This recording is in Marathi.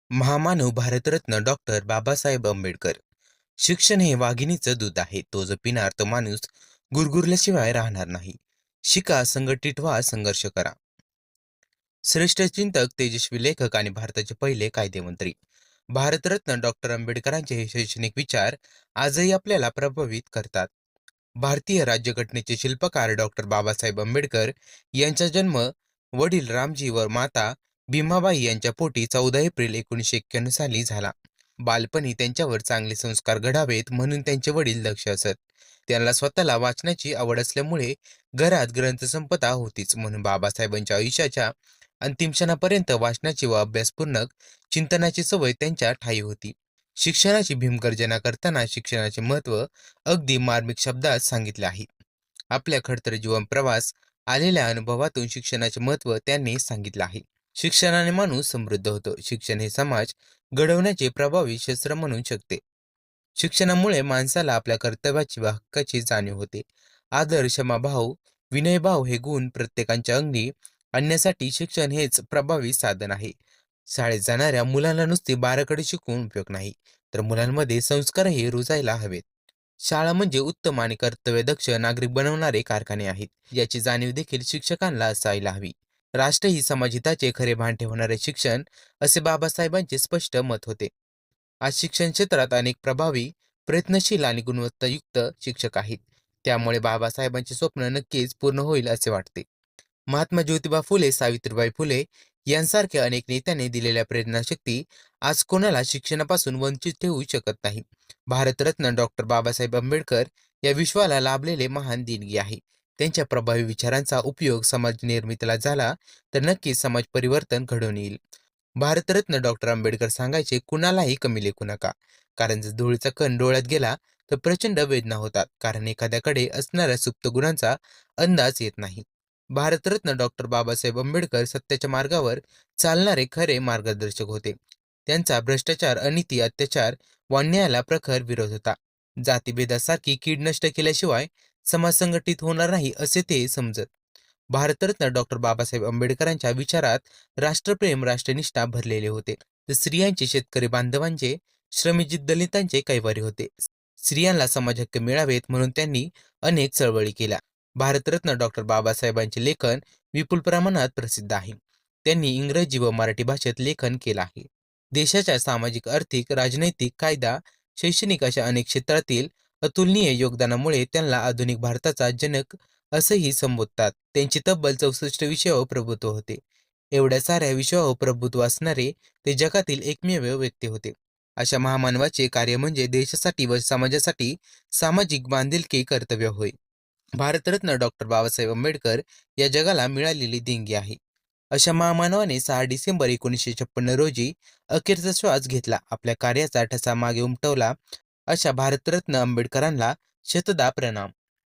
महामानव भारतरत्न डॉक्टर बाबासाहेब आंबेडकर. शिक्षण हे वाघिणीचं दूध आहे. तो जर पिणार तर माणूस गुरगुरल्याशिवाय राहणार नाही. शिका, संघटित व्हा, संघर्ष करा. श्रेष्ठ चिंतक, तेजस्वी लेखक आणि भारताचे पहिले कायदेमंत्री भारतरत्न डॉक्टर आंबेडकरांचे हे शैक्षणिक विचार आजही आपल्याला प्रभावित करतात. भारतीय राज्यघटनेचे शिल्पकार डॉक्टर बाबासाहेब आंबेडकर यांचा जन्म वडील रामजी व माता भीमाबाई यांच्या पोटी 14 एप्रिल 1991 साली झाला. बालपणी त्यांच्यावर चांगले संस्कार घडावेत म्हणून त्यांचे वडील दक्ष असत. त्यांना स्वतःला वाचनाची आवड असल्यामुळे घरात ग्रंथसंपदा होतीच, म्हणून बाबासाहेबांच्या आयुष्याच्या अंतिम क्षणापर्यंत वाचनाची व अभ्यासपूर्ण चिंतनाची सवय त्यांच्या ठायी होती. शिक्षणाची भीमगर्जना करताना शिक्षणाचे महत्त्व अगदी मार्मिक शब्दात सांगितले आहे. आपल्या खडतर जीवन प्रवास आलेल्या अनुभवातून शिक्षणाचे महत्त्व त्यांनी सांगितले आहे. शिक्षणाने माणूस समृद्ध होतो. शिक्षण हे समाज घडवण्याचे प्रभावी शस्त्र म्हणू शकते. शिक्षणामुळे माणसाला आपल्या कर्तव्याची व हक्काची जाणीव होते. आदर, क्षमाभाव, विनयभाव हे गुण प्रत्येकाच्या अंगी आणण्यासाठी शिक्षण हेच प्रभावी साधन आहे. शाळेत जाणाऱ्या मुलांना नुसते बाराखडे शिकवून उपयोग नाही, तर मुलांमध्ये संस्कारही रुजायला हवेत. शाळा म्हणजे उत्तम आणि कर्तव्यदक्ष नागरिक बनवणारे कारखाने आहेत, याची जाणीव देखील शिक्षकांना असायला हवी. राष्ट्र ही समाजहिताचे खरे भान ठेवणारे शिक्षण, असे बाबासाहेबांचे स्पष्ट मत होते. आज शिक्षण क्षेत्रात अनेक प्रभावी, प्रयत्नशील आणि गुणवत्तायुक्त शिक्षक आहेत. त्यामुळे बाबासाहेबांचे स्वप्न नक्कीच पूर्ण होईल असे वाटते. महात्मा ज्योतिबा फुले, सावित्रीबाई फुले यांसारख्या अनेक नेत्यांनी दिलेल्या प्रेरणाशक्ती आज कोणाला शिक्षणापासून वंचित ठेवू शकत नाही. भारतरत्न डॉक्टर बाबासाहेब आंबेडकर या विश्वाला लाभलेले महान देणगी आहे. त्यांच्या प्रभावी विचारांचा उपयोग समाज निर्मितीला झाला तर नक्कीच समाज परिवर्तन घडून येईल. भारतरत्न डॉक्टर आंबेडकर सांगायचे, कुणालाही कमी लेखू नका, कारण जर धुळीचा कण डोळ्यात गेला तर प्रचंड वेदना होतात, कारण एखाद्याकडे असणाऱ्या सुप्त गुणांचा अंदाज येत नाही. भारतरत्न डॉक्टर बाबासाहेब आंबेडकर सत्याच्या मार्गावर चालणारे खरे मार्गदर्शक होते. त्यांचा भ्रष्टाचार, अनिती, अत्याचार व अन्यायाला प्रखर विरोध होता. जातीभेदासारखी कीड नष्ट केल्याशिवाय समाज संघटित होणार नाही असे ते समजत. भारतरत्न डॉक्टर बाबासाहेब आंबेडकरांच्या विचारात राष्ट्रप्रेम, राष्ट्रनिष्ठा भरलेले होते. तर स्त्रियांचे, शेतकरी बांधवांचे, श्रमजीत दलितांचे कैवारी होते. स्त्रियांना समाज हक्क मिळावेत म्हणून त्यांनी अनेक चळवळी केल्या. भारतरत्न डॉक्टर बाबासाहेबांचे लेखन विपुल प्रमाणात प्रसिद्ध आहे. त्यांनी इंग्रजी व मराठी भाषेत लेखन केलं आहे. देशाच्या सामाजिक, आर्थिक, राजनैतिक, कायदा, शैक्षणिक अशा अनेक क्षेत्रातील अतुलनीय योगदानामुळे त्यांना आधुनिक भारताचा जनक असंही संबोधतात. त्यांची तब्बल 64 विषयावर प्रभुत्व होते. एवढ्या साऱ्या विषयावर प्रभुत्व असणारे ते जगातील एकमेव व्यक्ती होते. अशा महामानवाचे कार्य म्हणजे देशासाठी व समाजासाठी सामाजिक बांधिलकी कर्तव्य होय. भारतरत्न डॉक्टर बाबासाहेब आंबेडकर या जगाला मिळालेली देणगी आहे. अशा महामानवाने 6 डिसेंबर 1956 रोजी अखेरचा श्वास घेतला. आपल्या कार्याचा ठसा मागे उमटवला. अशा भारतरत्न आंबेडकरांना शतदा प्रणाम.